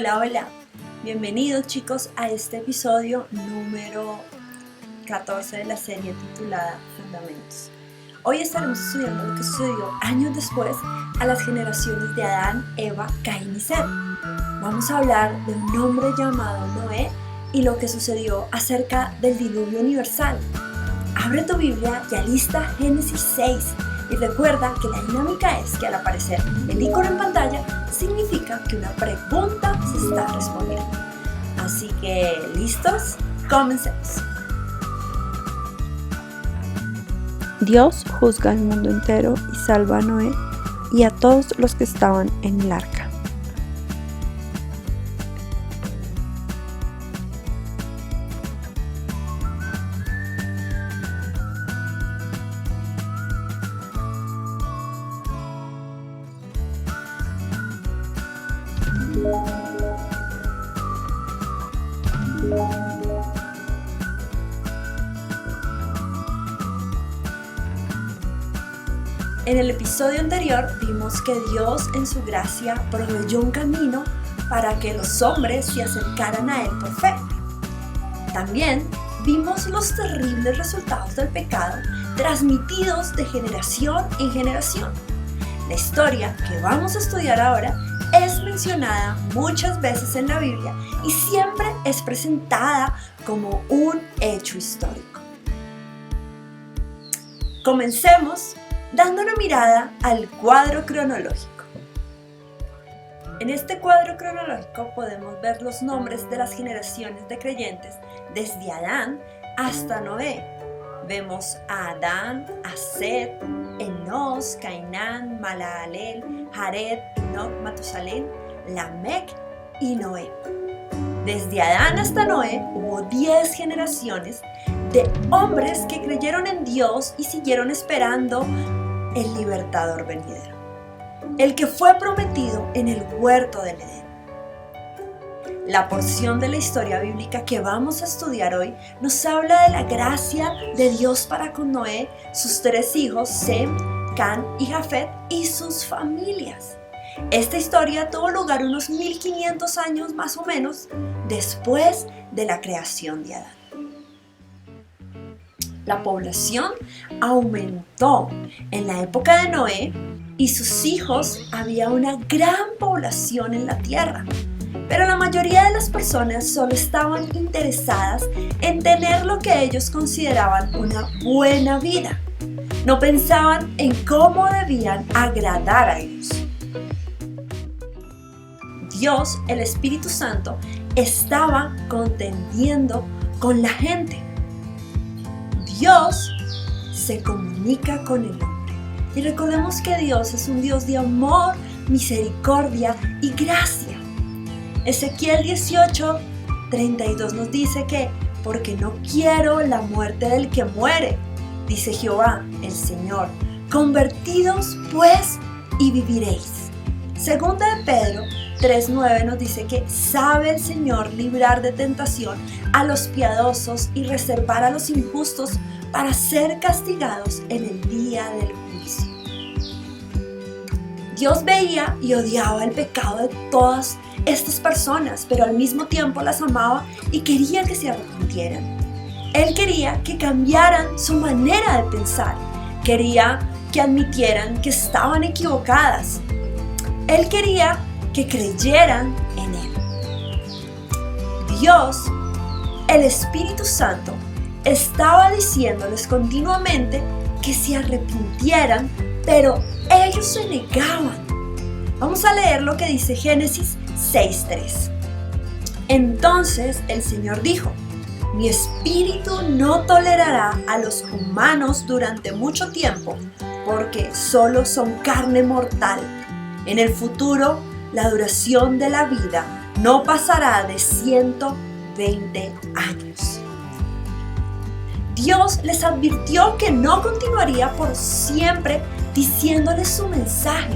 Hola, hola. Bienvenidos chicos a este episodio número 14 de la serie titulada Fundamentos. Hoy estaremos estudiando lo que sucedió años después a las generaciones de Adán, Eva, Caín y Set. Vamos a hablar de un hombre llamado Noé y lo que sucedió acerca del diluvio universal. Abre tu Biblia y alista Génesis 6 y recuerda que la dinámica es que al aparecer el icono en pantalla significa que una pregunta se está respondiendo. Así que, ¿listos? Comencemos. Dios juzga al mundo entero y salva a Noé y a todos los que estaban en el arca. En el episodio anterior vimos que Dios en su gracia proveyó un camino para que los hombres se acercaran a Él por fe. También vimos los terribles resultados del pecado transmitidos de generación en generación. La historia que vamos a estudiar ahora es mencionada muchas veces en la Biblia y siempre es presentada como un hecho histórico. Comencemos dando una mirada al cuadro cronológico. En este cuadro cronológico podemos ver los nombres de las generaciones de creyentes desde Adán hasta Noé. Vemos a Adán, a Set, Enos, Cainán, Mahalaleel, Jared, Enoc, Matusalén, Lamec y Noé. Desde Adán hasta Noé hubo 10 generaciones de hombres que creyeron en Dios y siguieron esperando el libertador venidero, el que fue prometido en el huerto del Edén. La porción de la historia bíblica que vamos a estudiar hoy nos habla de la gracia de Dios para con Noé, sus 3 hijos, Sem, Can y Jafet, y sus familias. Esta historia tuvo lugar unos 1500 años más o menos después de la creación de Adán. La población aumentó en la época de Noé y sus hijos. Había una gran población en la tierra, pero la mayoría de las personas solo estaban interesadas en tener lo que ellos consideraban una buena vida. No pensaban en cómo debían agradar a Dios. Dios, el Espíritu Santo, estaba contendiendo con la gente. Dios se comunica con el hombre. Y recordemos que Dios es un Dios de amor, misericordia y gracia. Ezequiel 18:32 nos dice que porque no quiero la muerte del que muere, dice Jehová, el Señor. Convertidos pues y viviréis. Segunda de Pedro 3:9 nos dice que sabe el Señor librar de tentación a los piadosos y reservar a los injustos para ser castigados en el día del juicio. Dios veía y odiaba el pecado de todas estas personas, pero al mismo tiempo las amaba y quería que se arrepintieran. Él quería que cambiaran su manera de pensar, quería que admitieran que estaban equivocadas. Él quería que creyeran en Él. Dios, el Espíritu Santo, estaba diciéndoles continuamente que se arrepintieran, pero ellos se negaban. Vamos a leer lo que dice Génesis 6:3. Entonces el Señor dijo: mi espíritu no tolerará a los humanos durante mucho tiempo, porque solo son carne mortal. En el futuro, la duración de la vida no pasará de 120 años. Dios les advirtió que no continuaría por siempre diciéndoles su mensaje.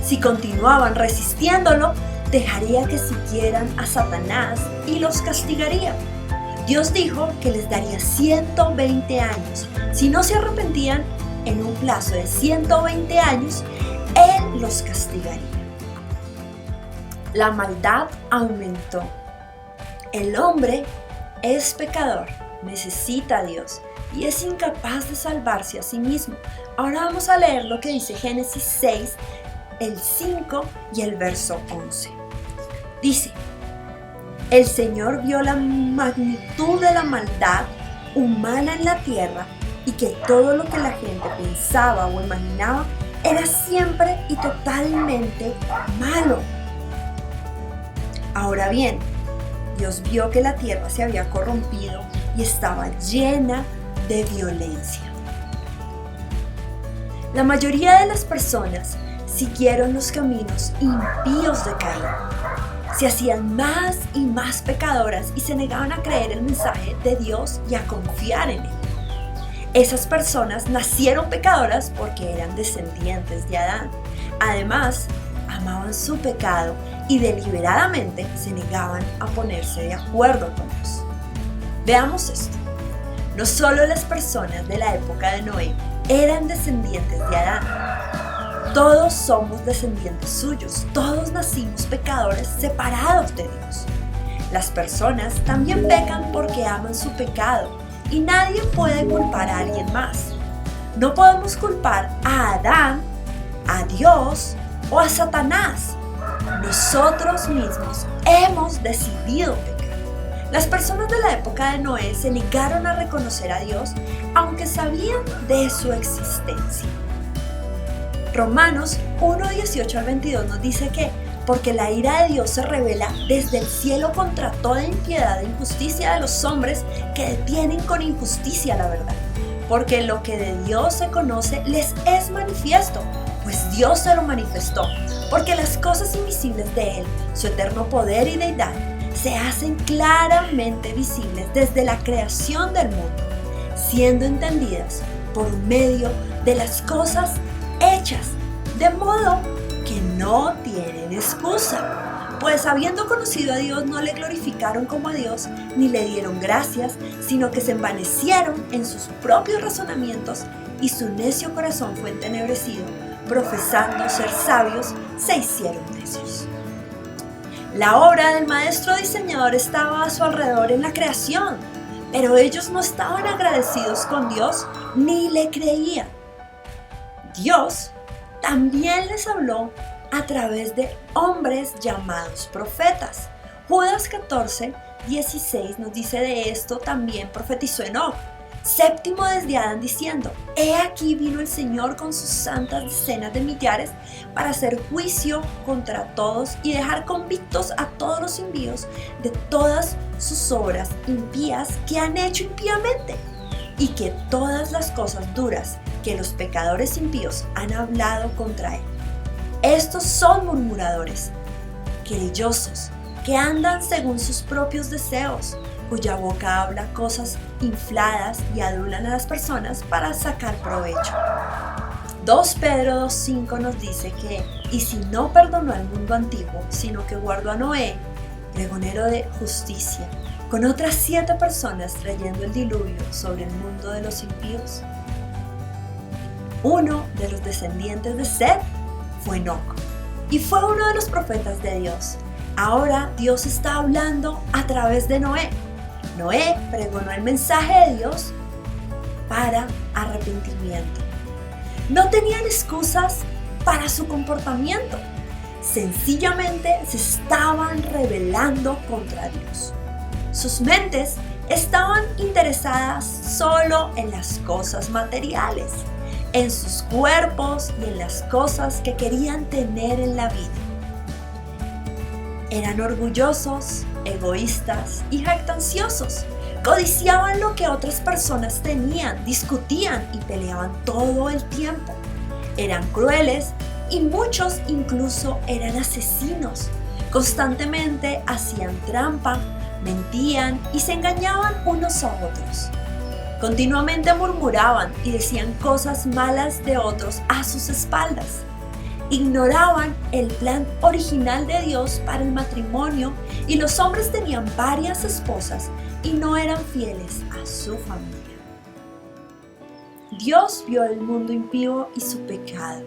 Si continuaban resistiéndolo, dejaría que siguieran a Satanás y los castigaría. Dios dijo que les daría 120 años. Si no se arrepentían en un plazo de 120 años, Él los castigaría. La maldad aumentó. El hombre es pecador, necesita a Dios y es incapaz de salvarse a sí mismo. Ahora vamos a leer lo que dice Génesis 6, el 5 y el verso 11. Dice: el Señor vio la magnitud de la maldad humana en la tierra y que todo lo que la gente pensaba o imaginaba era siempre y totalmente malo. Ahora bien, Dios vio que la tierra se había corrompido y estaba llena de violencia. La mayoría de las personas siguieron los caminos impíos de Caín. Se hacían más y más pecadoras y se negaban a creer el mensaje de Dios y a confiar en él. Esas personas nacieron pecadoras porque eran descendientes de Adán. Además, amaban su pecado y deliberadamente se negaban a ponerse de acuerdo con Dios. Veamos esto. No solo las personas de la época de Noé eran descendientes de Adán. Todos somos descendientes suyos. Todos nacimos pecadores separados de Dios. Las personas también pecan porque aman su pecado y nadie puede culpar a alguien más. No podemos culpar a Adán, a Dios o a Satanás. Nosotros mismos hemos decidido pecar. Las personas de la época de Noé se negaron a reconocer a Dios, aunque sabían de su existencia. Romanos 1:18 al 22 nos dice que, porque la ira de Dios se revela desde el cielo contra toda impiedad e injusticia de los hombres que detienen con injusticia la verdad. Porque lo que de Dios se conoce les es manifiesto, pues Dios se lo manifestó. Porque las cosas invisibles de Él, su eterno poder y deidad, se hacen claramente visibles desde la creación del mundo, siendo entendidas por medio de las cosas hechas, de modo que no tienen excusa. Pues habiendo conocido a Dios, no le glorificaron como a Dios, ni le dieron gracias, sino que se envanecieron en sus propios razonamientos, y su necio corazón fue entenebrecido. Profesando ser sabios, se hicieron necios. La obra del maestro diseñador estaba a su alrededor en la creación, pero ellos no estaban agradecidos con Dios ni le creían. Dios también les habló a través de hombres llamados profetas. Judas 14:16 nos dice: de esto también profetizó Enoc, séptimo desde Adán, diciendo: he aquí vino el Señor con sus santas decenas de millares para hacer juicio contra todos y dejar convictos a todos los impíos de todas sus obras impías que han hecho impíamente, y que todas las cosas duras que los pecadores impíos han hablado contra él. Estos son murmuradores, querellosos, que andan según sus propios deseos, cuya boca habla cosas infladas y adulan a las personas para sacar provecho. 2 Pedro 2:5 nos dice que, y si no perdonó al mundo antiguo, sino que guardó a Noé, pregonero de justicia, con otras 7 personas trayendo el diluvio sobre el mundo de los impíos. Uno de los descendientes de Set fue Enoc, y fue uno de los profetas de Dios. Ahora Dios está hablando a través de Noé. Noé pregonó el mensaje de Dios para arrepentimiento. No tenían excusas para su comportamiento. Sencillamente se estaban rebelando contra Dios. Sus mentes estaban interesadas solo en las cosas materiales, en sus cuerpos y en las cosas que querían tener en la vida. Eran orgullosos, egoístas y jactanciosos. Codiciaban lo que otras personas tenían, discutían y peleaban todo el tiempo. Eran crueles y muchos incluso eran asesinos. Constantemente hacían trampa, mentían y se engañaban unos a otros. Continuamente murmuraban y decían cosas malas de otros a sus espaldas. Ignoraban el plan original de Dios para el matrimonio, y los hombres tenían varias esposas y no eran fieles a su familia. Dios vio el mundo impío y su pecado.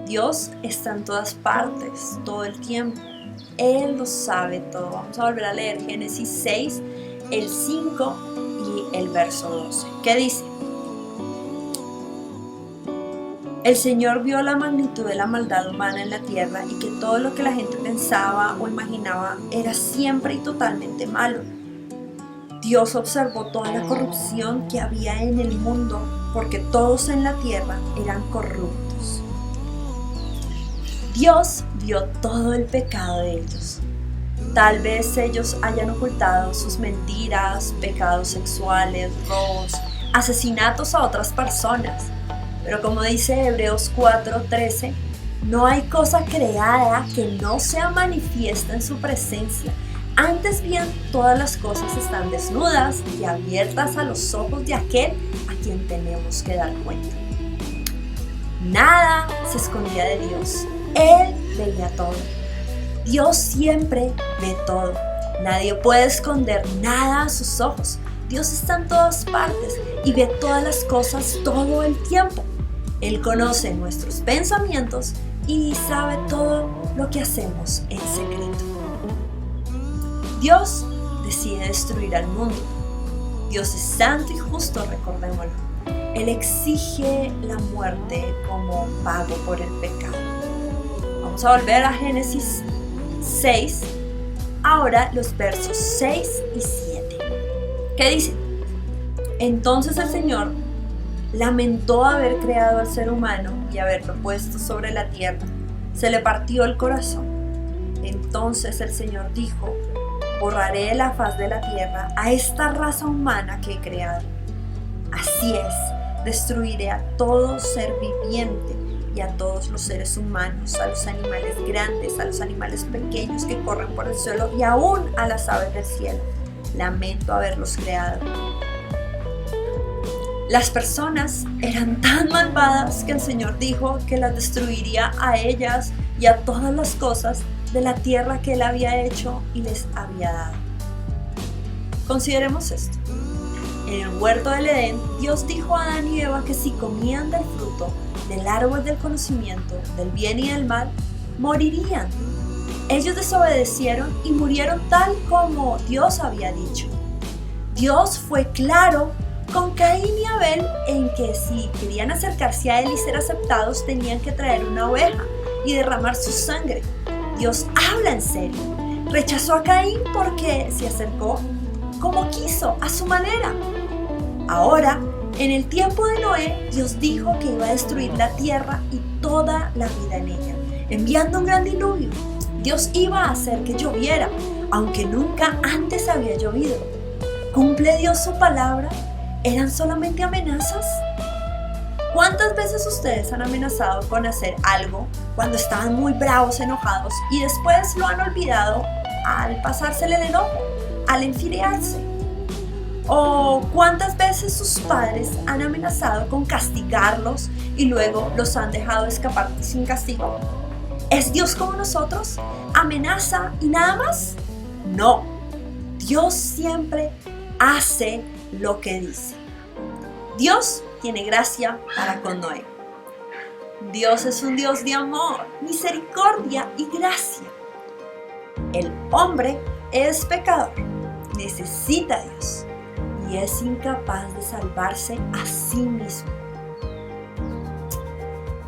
Dios está en todas partes, todo el tiempo. Él lo sabe todo. Vamos a volver a leer Génesis 6, el 5 y el verso 12. ¿Qué dice? El Señor vio la magnitud de la maldad humana en la tierra y que todo lo que la gente pensaba o imaginaba era siempre y totalmente malo. Dios observó toda la corrupción que había en el mundo porque todos en la tierra eran corruptos. Dios vio todo el pecado de ellos. Tal vez ellos hayan ocultado sus mentiras, pecados sexuales, robos, asesinatos a otras personas. Pero como dice Hebreos 4:13, no hay cosa creada que no sea manifiesta en su presencia. Antes bien, todas las cosas están desnudas y abiertas a los ojos de aquel a quien tenemos que dar cuenta. Nada se escondía de Dios. Él veía todo. Dios siempre ve todo. Nadie puede esconder nada a sus ojos. Dios está en todas partes y ve todas las cosas todo el tiempo. Él conoce nuestros pensamientos y sabe todo lo que hacemos en secreto. Dios decide destruir al mundo. Dios es santo y justo, recordémoslo. Él exige la muerte como pago por el pecado. Vamos a volver a Génesis 6, ahora los versos 6 y 7. ¿Qué dice? Entonces el Señor lamentó haber creado al ser humano y haberlo puesto sobre la tierra. Se le partió el corazón. Entonces el Señor dijo: borraré de la faz de la tierra a esta raza humana que he creado. Así es, destruiré a todo ser viviente y a todos los seres humanos, a los animales grandes, a los animales pequeños que corren por el suelo y aún a las aves del cielo. Lamento haberlos creado. Las personas eran tan malvadas que el Señor dijo que las destruiría a ellas y a todas las cosas de la tierra que Él había hecho y les había dado. Consideremos esto. En el huerto del Edén, Dios dijo a Adán y Eva que si comían del fruto del árbol del conocimiento del bien y del mal, morirían. Ellos desobedecieron y murieron tal como Dios había dicho. Dios fue claro con Caín y Abel en que si querían acercarse a Él y ser aceptados, tenían que traer una oveja y derramar su sangre. Dios habla en serio. Rechazó a Caín porque se acercó como quiso, a su manera. Ahora, en el tiempo de Noé, Dios dijo que iba a destruir la tierra y toda la vida en ella, enviando un gran diluvio. Dios iba a hacer que lloviera, aunque nunca antes había llovido. ¿Cumple Dios su palabra? ¿Eran solamente amenazas? ¿Cuántas veces ustedes han amenazado con hacer algo cuando estaban muy bravos, enojados y después lo han olvidado al pasársele el enojo, al enfriarse? ¿O cuántas veces sus padres han amenazado con castigarlos y luego los han dejado escapar sin castigo? ¿Es Dios como nosotros? ¿Amenaza y nada más? No, Dios siempre hace lo que dice. Dios tiene gracia para con Noé. Dios es un Dios de amor, misericordia y gracia. El hombre es pecador, necesita a Dios y es incapaz de salvarse a sí mismo.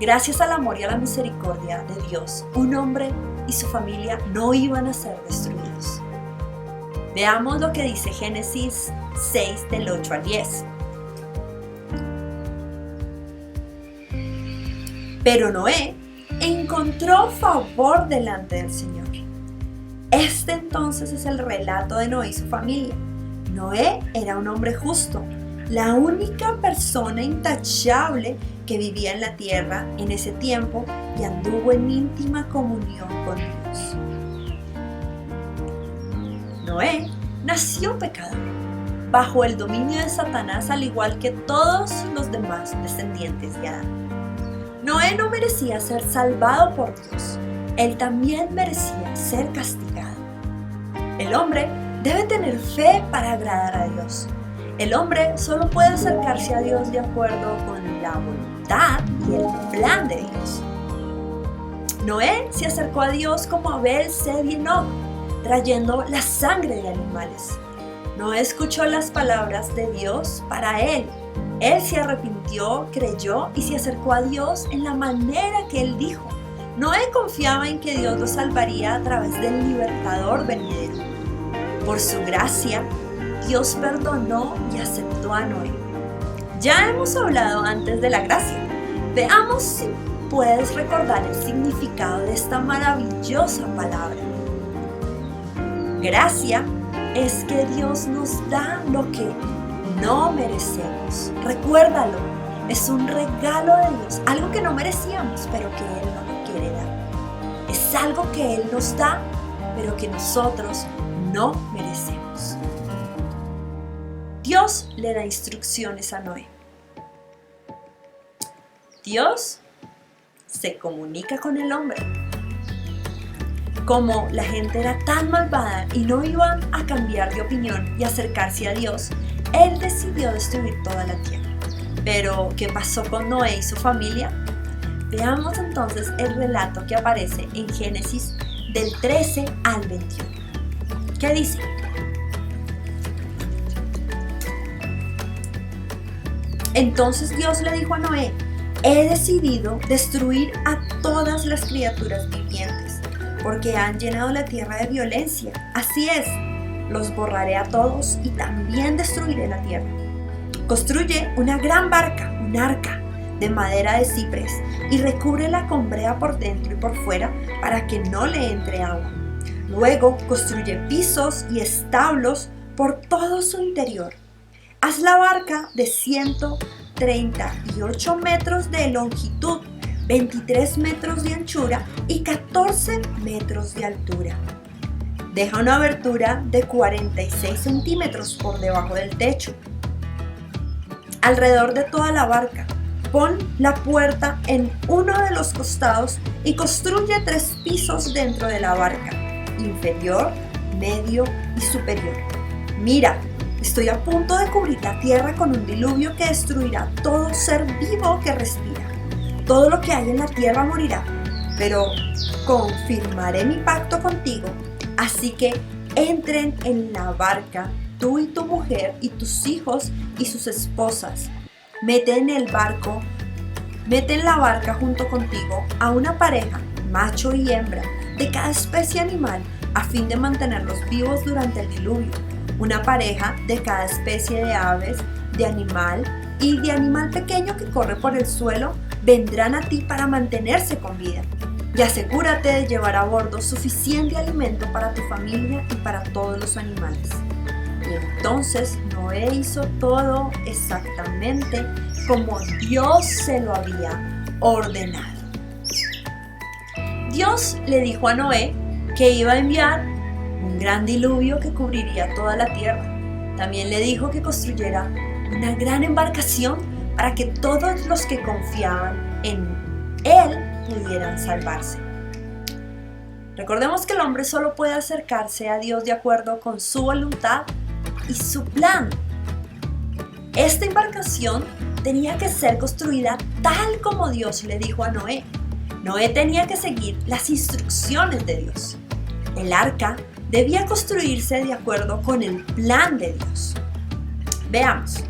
Gracias al amor y a la misericordia de Dios, un hombre y su familia no iban a ser destruidos. Veamos lo que dice Génesis 6 del 8 al 10. Pero Noé encontró favor delante del Señor. Este entonces es el relato de Noé y su familia. Noé era un hombre justo, la única persona intachable que vivía en la tierra en ese tiempo y anduvo en íntima comunión con Dios. Noé nació pecador, bajo el dominio de Satanás, al igual que todos los demás descendientes de Adán. Noé no merecía ser salvado por Dios, él también merecía ser castigado. El hombre debe tener fe para agradar a Dios. El hombre solo puede acercarse a Dios de acuerdo con la voluntad y el plan de Dios. Noé se acercó a Dios como Abel, Sed y Enoc, trayendo la sangre de animales. Noé escuchó las palabras de Dios para él. Él se arrepintió, creyó y se acercó a Dios en la manera que él dijo. Noé confiaba en que Dios lo salvaría a través del libertador venidero. Por su gracia, Dios perdonó y aceptó a Noé. Ya hemos hablado antes de la gracia. Veamos si puedes recordar el significado de esta maravillosa palabra. Gracia es que Dios nos da lo que no merecemos. Recuérdalo, es un regalo de Dios, algo que no merecíamos, pero que Él nos quiere dar. Es algo que Él nos da, pero que nosotros no merecemos. Dios le da instrucciones a Noé. Dios se comunica con el hombre. Como la gente era tan malvada y no iban a cambiar de opinión y acercarse a Dios, Él decidió destruir toda la tierra. Pero, ¿qué pasó con Noé y su familia? Veamos entonces el relato que aparece en Génesis del 13 al 21. ¿Qué dice? Entonces Dios le dijo a Noé: he decidido destruir a todas las criaturas vivientes, porque han llenado la tierra de violencia. Así es, los borraré a todos y también destruiré la tierra. Construye una gran barca, un arca, de madera de ciprés, y recúbrela con brea por dentro y por fuera para que no le entre agua. Luego construye pisos y establos por todo su interior. Haz la barca de 138 metros de longitud, 23 metros de anchura y 14 metros de altura. Deja una abertura de 46 centímetros por debajo del techo. Alrededor de toda la barca, pon la puerta en uno de los costados y construye 3 pisos dentro de la barca: inferior, medio y superior. Mira, estoy a punto de cubrir la tierra con un diluvio que destruirá todo ser vivo que respira. Todo lo que hay en la tierra morirá, pero confirmaré mi pacto contigo. Así que entren en la barca, tú y tu mujer y tus hijos y sus esposas. Mete en la barca junto contigo a una pareja, macho y hembra, de cada especie animal, a fin de mantenerlos vivos durante el diluvio. Una pareja de cada especie de aves, de animal y de animal pequeño que corre por el suelo vendrán a ti para mantenerse con vida. Y asegúrate de llevar a bordo suficiente alimento para tu familia y para todos los animales. Y entonces Noé hizo todo exactamente como Dios se lo había ordenado. Dios le dijo a Noé que iba a enviar un gran diluvio que cubriría toda la tierra. También le dijo que construyera una gran embarcación para que todos los que confiaban en Él pudieran salvarse. Recordemos que el hombre solo puede acercarse a Dios de acuerdo con su voluntad y su plan. Esta embarcación tenía que ser construida tal como Dios le dijo a Noé. Noé tenía que seguir las instrucciones de Dios. El arca debía construirse de acuerdo con el plan de Dios. Veamos.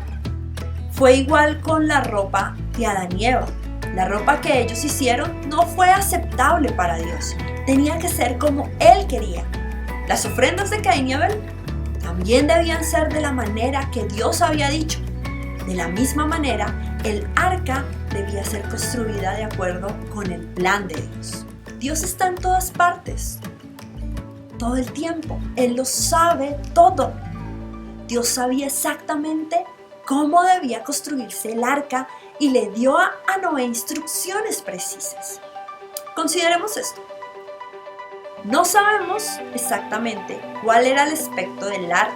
Fue igual con la ropa de Adán y Eva. La ropa que ellos hicieron no fue aceptable para Dios. Tenía que ser como Él quería. Las ofrendas de Caín y Abel también debían ser de la manera que Dios había dicho. De la misma manera, el arca debía ser construida de acuerdo con el plan de Dios. Dios está en todas partes, todo el tiempo. Él lo sabe todo. Dios sabía exactamente cómo debía construirse el arca y le dio a Noé instrucciones precisas. Consideremos esto. No sabemos exactamente cuál era el aspecto del arca,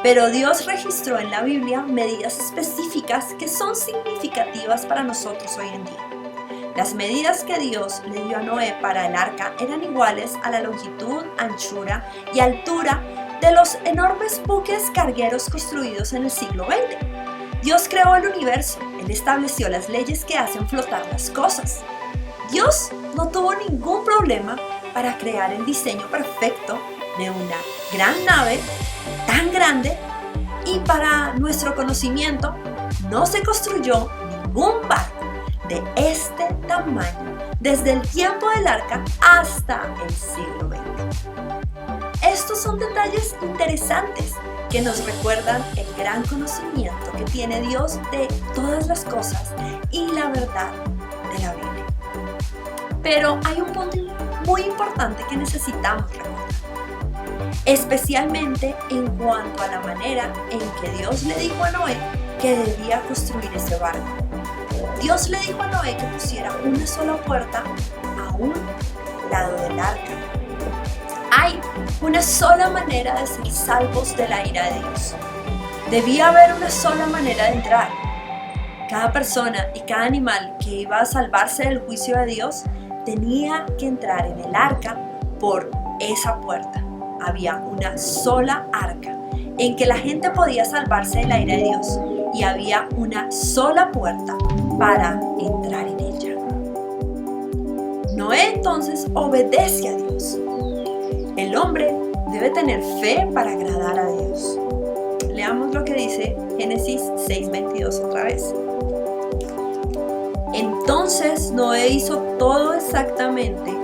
pero Dios registró en la Biblia medidas específicas que son significativas para nosotros hoy en día. Las medidas que Dios le dio a Noé para el arca eran iguales a la longitud, anchura y altura de los enormes buques cargueros construidos en el siglo XX. Dios creó el universo. Él estableció las leyes que hacen flotar las cosas. Dios no tuvo ningún problema para crear el diseño perfecto de una gran nave tan grande, y para nuestro conocimiento no se construyó ningún barco de este tamaño desde el tiempo del arca hasta el siglo XX. Estos son detalles interesantes que nos recuerdan el gran conocimiento que tiene Dios de todas las cosas y la verdad de la Biblia. Pero hay un punto muy importante que necesitamos recordar, especialmente en cuanto a la manera en que Dios le dijo a Noé que debía construir ese barco. Dios le dijo a Noé que pusiera una sola puerta a un lado del arca. Hay una sola manera de ser salvos de la ira de Dios. Debía haber una sola manera de entrar. Cada persona y cada animal que iba a salvarse del juicio de Dios tenía que entrar en el arca por esa puerta. Había una sola arca en que la gente podía salvarse de la ira de Dios, y había una sola puerta para entrar en ella. Noé entonces obedece a Dios. El hombre debe tener fe para agradar a Dios. Leamos lo que dice Génesis 6:22 otra vez. Entonces Noé hizo todo exactamente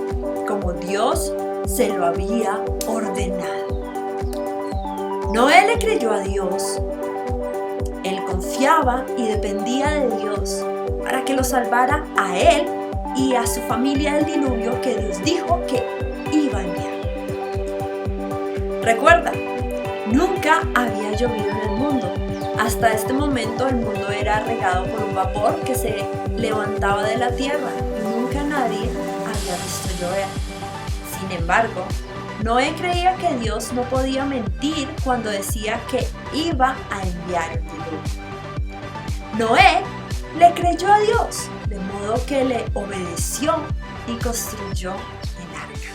como Dios se lo había ordenado. Noé le creyó a Dios. Él confiaba y dependía de Dios para que lo salvara a él y a su familia del diluvio que Dios dijo que iba a enviar. Recuerda, nunca había llovido en el mundo. Hasta este momento el mundo era regado por un vapor que se levantaba de la tierra y nunca nadie había visto llover. Sin embargo, Noé creía que Dios no podía mentir cuando decía que iba a enviar el diluvio. Noé le creyó a Dios, de modo que le obedeció y construyó el arca.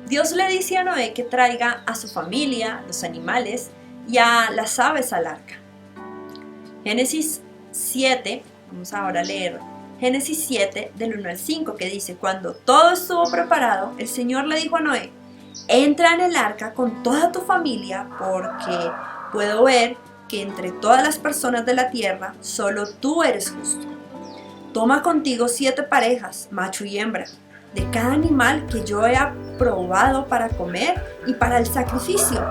Dios le dice a Noé que traiga a su familia, los animales y a las aves al arca. Génesis 7, vamos ahora a leer Génesis 7 del 1 al 5, que dice: cuando todo estuvo preparado, el Señor le dijo a Noé: entra en el arca con toda tu familia, porque puedo ver que entre todas las personas de la tierra solo tú eres justo. Toma contigo 7 parejas, macho y hembra, de cada animal que yo he aprobado para comer y para el sacrificio,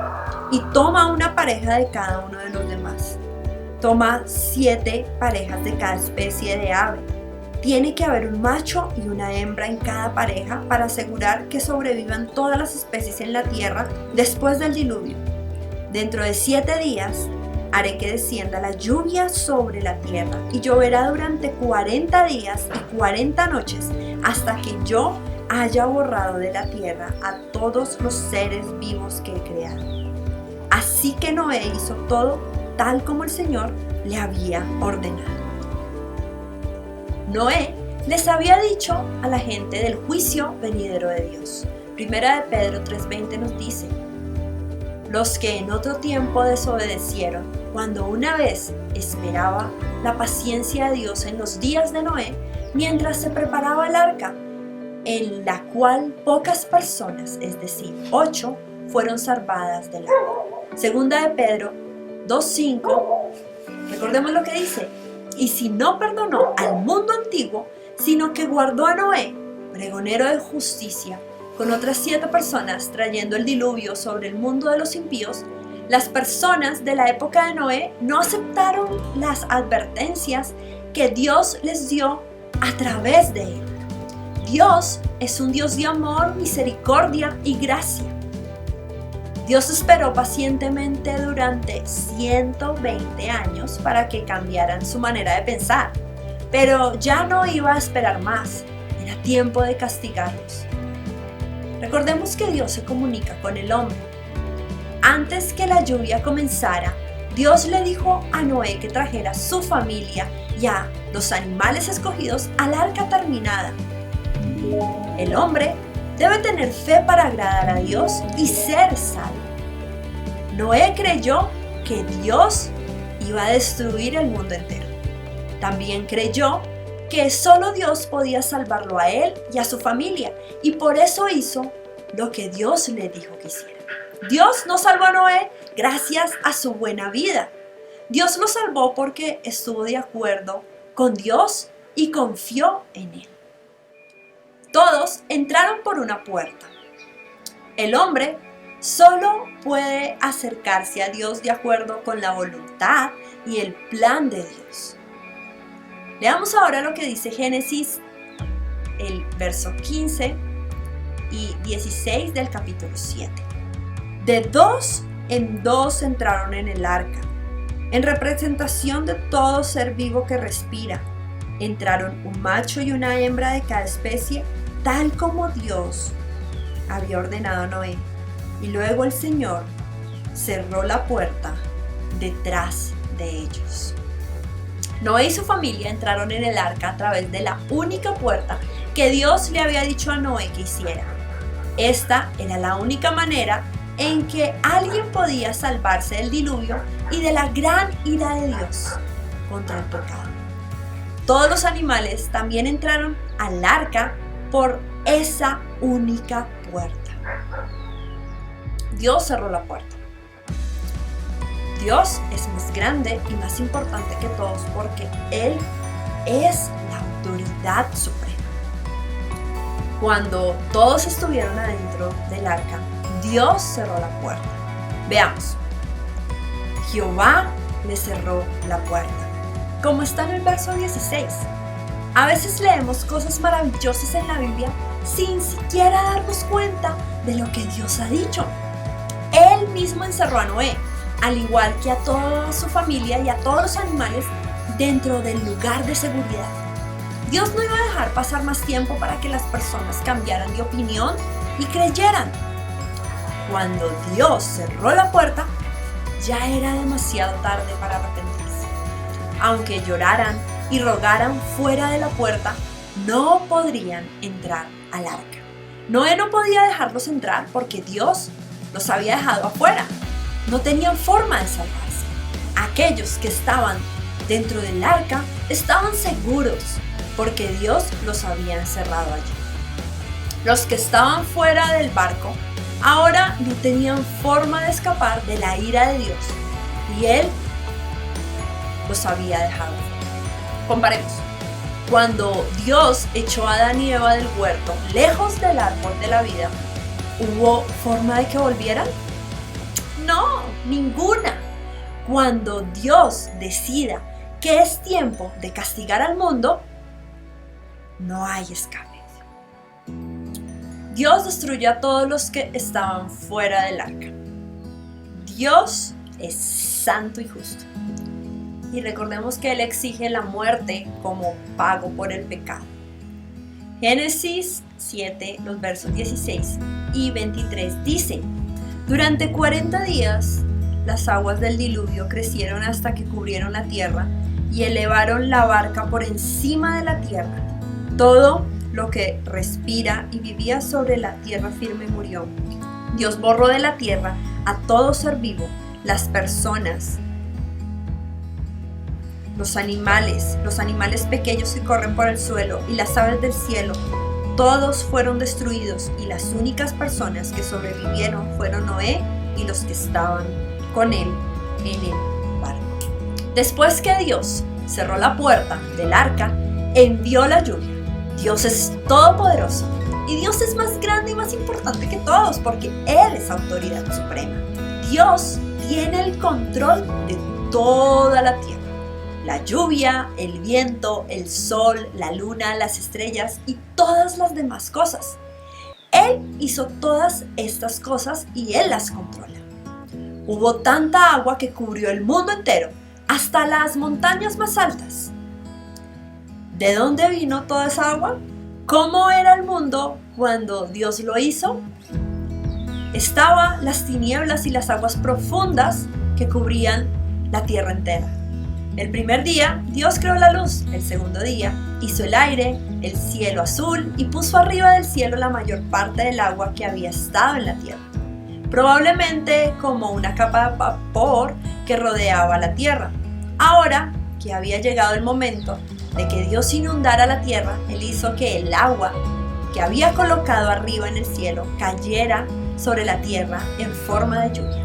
y toma una pareja de cada uno de los demás. Toma 7 parejas de cada especie de ave. Tiene que haber un macho y una hembra en cada pareja para asegurar que sobrevivan todas las especies en la tierra después del diluvio. Dentro de 7 días haré que descienda la lluvia sobre la tierra y lloverá durante 40 días y 40 noches hasta que yo haya borrado de la tierra a todos los seres vivos que he creado. Así que Noé hizo todo tal como el Señor le había ordenado. Noé les había dicho a la gente del juicio venidero de Dios. Primera de Pedro 3:20 nos dice: los que en otro tiempo desobedecieron, cuando una vez esperaba la paciencia de Dios en los días de Noé, mientras se preparaba el arca, en la cual pocas personas, es decir, 8, fueron salvadas del agua. Segunda de Pedro 2:5, recordemos lo que dice: y si no perdonó al mundo antiguo, sino que guardó a Noé, pregonero de justicia, con otras 7 personas, trayendo el diluvio sobre el mundo de los impíos, las personas de la época de Noé no aceptaron las advertencias que Dios les dio a través de él. Dios es un Dios de amor, misericordia y gracia. Dios esperó pacientemente durante 120 años para que cambiaran su manera de pensar, pero ya no iba a esperar más. Era tiempo de castigarlos. Recordemos que Dios se comunica con el hombre. Antes que la lluvia comenzara, Dios le dijo a Noé que trajera a su familia y a los animales escogidos al arca terminada. El hombre debe tener fe para agradar a Dios y ser salvo. Noé creyó que Dios iba a destruir el mundo entero. También creyó que solo Dios podía salvarlo a él y a su familia, y por eso hizo lo que Dios le dijo que hiciera. Dios no salvó a Noé gracias a su buena vida. Dios lo salvó porque estuvo de acuerdo con Dios y confió en él. Todos entraron por una puerta. El hombre solo puede acercarse a Dios de acuerdo con la voluntad y el plan de Dios. Leamos ahora lo que dice Génesis, el verso 15 y 16 del capítulo 7. De dos en dos entraron en el arca, en representación de todo ser vivo que respira. Entraron un macho y una hembra de cada especie, tal como Dios había ordenado a Noé. Y luego el Señor cerró la puerta detrás de ellos. Noé y su familia entraron en el arca a través de la única puerta que Dios le había dicho a Noé que hiciera. Esta era la única manera en que alguien podía salvarse del diluvio y de la gran ira de Dios contra el pecado. Todos los animales también entraron al arca por esa única puerta. Dios cerró la puerta. Dios es más grande y más importante que todos porque Él es la autoridad suprema. Cuando todos estuvieron adentro del arca, Dios cerró la puerta. Veamos. Jehová le cerró la puerta, como está en el verso 16. A veces leemos cosas maravillosas en la Biblia sin siquiera darnos cuenta de lo que Dios ha dicho. Él mismo encerró a Noé, al igual que a toda su familia y a todos los animales, dentro del lugar de seguridad. Dios no iba a dejar pasar más tiempo para que las personas cambiaran de opinión y creyeran. Cuando Dios cerró la puerta, ya era demasiado tarde para arrepentirse. Aunque lloraran y rogaran fuera de la puerta, no podrían entrar al arca. Noé no podía dejarlos entrar porque Dios los había dejado afuera. No tenían forma de salvarse. Aquellos que estaban dentro del arca estaban seguros porque Dios los había encerrado allí. Los que estaban fuera del barco ahora no tenían forma de escapar de la ira de Dios y Él los había dejado fuera. Comparemos. Cuando Dios echó a Adán y Eva del huerto, lejos del árbol de la vida, ¿hubo forma de que volvieran? No, ninguna. Cuando Dios decida que es tiempo de castigar al mundo, no hay escape. Dios destruyó a todos los que estaban fuera del arca. Dios es santo y justo. Y recordemos que Él exige la muerte como pago por el pecado. Génesis 7, los versos 16 y 23 dice: durante 40 días las aguas del diluvio crecieron hasta que cubrieron la tierra y elevaron la barca por encima de la tierra. Todo lo que respira y vivía sobre la tierra firme murió. Dios borró de la tierra a todo ser vivo, las personas, los animales pequeños que corren por el suelo y las aves del cielo. Todos fueron destruidos y las únicas personas que sobrevivieron fueron Noé y los que estaban con él en el barco. Después que Dios cerró la puerta del arca, envió la lluvia. Dios es todopoderoso y Dios es más grande y más importante que todos porque Él es autoridad suprema. Dios tiene el control de toda la tierra. La lluvia, el viento, el sol, la luna, las estrellas y todas las demás cosas. Él hizo todas estas cosas y Él las controla. Hubo tanta agua que cubrió el mundo entero, hasta las montañas más altas. ¿De dónde vino toda esa agua? ¿Cómo era el mundo cuando Dios lo hizo? Estaban las tinieblas y las aguas profundas que cubrían la tierra entera. El primer día, Dios creó la luz. El segundo día, hizo el aire, el cielo azul y puso arriba del cielo la mayor parte del agua que había estado en la tierra, probablemente como una capa de vapor que rodeaba la tierra. Ahora que había llegado el momento de que Dios inundara la tierra, Él hizo que el agua que había colocado arriba en el cielo cayera sobre la tierra en forma de lluvia.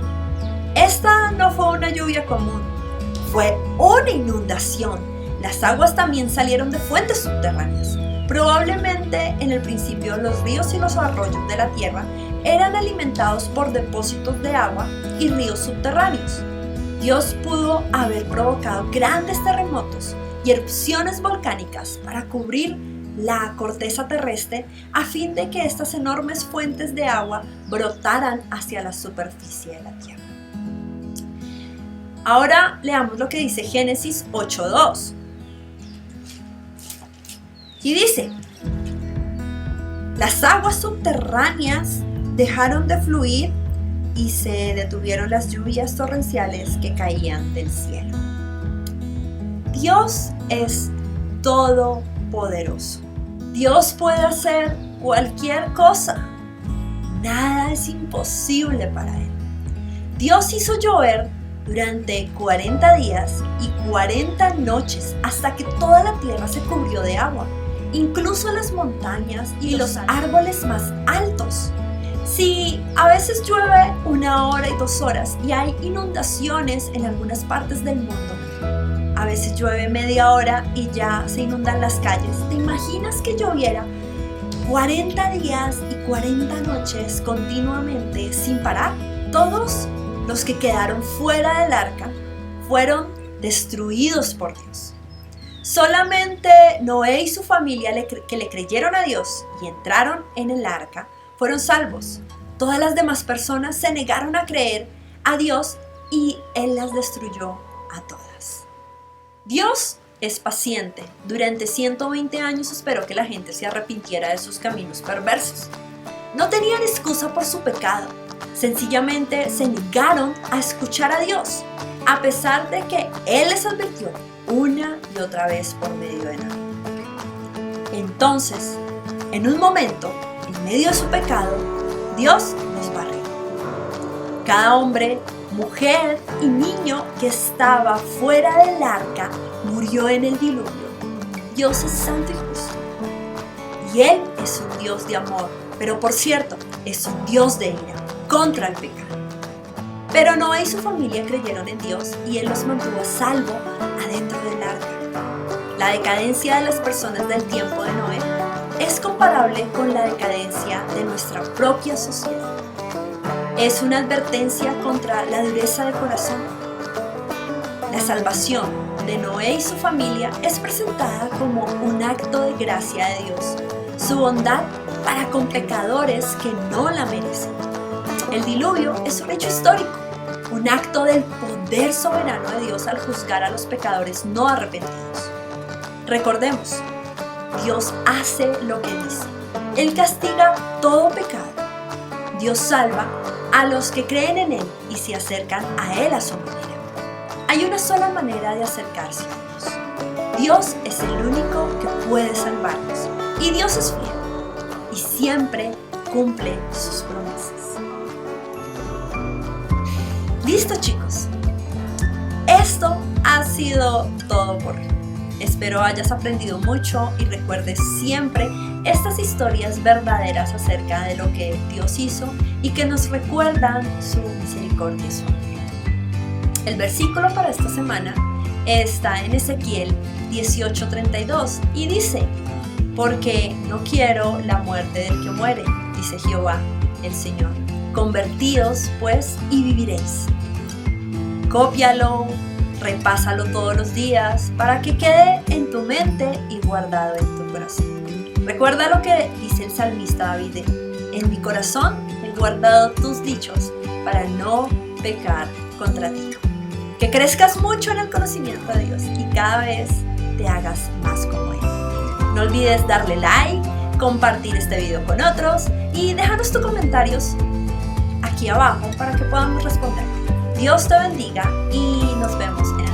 Esta no fue una lluvia común, fue una inundación. Las aguas también salieron de fuentes subterráneas. Probablemente en el principio los ríos y los arroyos de la tierra eran alimentados por depósitos de agua y ríos subterráneos. Dios pudo haber provocado grandes terremotos y erupciones volcánicas para cubrir la corteza terrestre a fin de que estas enormes fuentes de agua brotaran hacia la superficie de la tierra. Ahora leamos lo que dice Génesis 8:2. Y dice: las aguas subterráneas dejaron de fluir y se detuvieron las lluvias torrenciales que caían del cielo. Dios es todopoderoso. Dios puede hacer cualquier cosa. Nada es imposible para Él. Dios hizo llover durante 40 días y 40 noches hasta que toda la tierra se cubrió de agua, incluso las montañas y los árboles más altos. Si a veces llueve 1 hora y 2 horas y hay inundaciones en algunas partes del mundo, a veces llueve media hora y ya se inundan las calles, ¿te imaginas que lloviera 40 días y 40 noches continuamente sin parar? Todos los que quedaron fuera del arca fueron destruidos por Dios. Solamente Noé y su familia que le creyeron a Dios y entraron en el arca fueron salvos. Todas las demás personas se negaron a creer a Dios y Él las destruyó a todas. Dios es paciente. Durante 120 años esperó que la gente se arrepintiera de sus caminos perversos. No tenían excusa por su pecado. Sencillamente se negaron a escuchar a Dios, a pesar de que Él les advirtió una y otra vez por medio de Noé. Entonces, en un momento, en medio de su pecado, Dios los barrió. Cada hombre, mujer y niño que estaba fuera del arca murió en el diluvio. Dios es santo y justo. Y Él es un Dios de amor, pero por cierto, es un Dios de ira contra el pecado. Pero Noé y su familia creyeron en Dios y Él los mantuvo a salvo adentro del arca. La decadencia de las personas del tiempo de Noé es comparable con la decadencia de nuestra propia sociedad. Es una advertencia contra la dureza de corazón. La salvación de Noé y su familia es presentada como un acto de gracia de Dios, su bondad para con pecadores que no la merecen. El diluvio es un hecho histórico, un acto del poder soberano de Dios al juzgar a los pecadores no arrepentidos. Recordemos, Dios hace lo que dice. Él castiga todo pecado. Dios salva a los que creen en Él y se acercan a Él a su manera. Hay una sola manera de acercarse a Dios. Dios es el único que puede salvarnos. Y Dios es fiel y siempre cumple sus promesas. Listo, chicos. Esto ha sido todo por hoy. Espero hayas aprendido mucho y recuerdes siempre estas historias verdaderas acerca de lo que Dios hizo y que nos recuerdan su misericordia y su amor. El versículo para esta semana está en Ezequiel 18:32 y dice: porque no quiero la muerte del que muere, dice Jehová el Señor. Convertíos pues y viviréis. Cópialo, repásalo todos los días para que quede en tu mente y guardado en tu corazón. Recuerda lo que dice el salmista David: en mi corazón he guardado tus dichos para no pecar contra ti. Que crezcas mucho en el conocimiento de Dios y cada vez te hagas más como Él. No olvides darle like, compartir este video con otros y déjanos tus comentarios aquí abajo para que podamos responder. Dios te bendiga y nos vemos en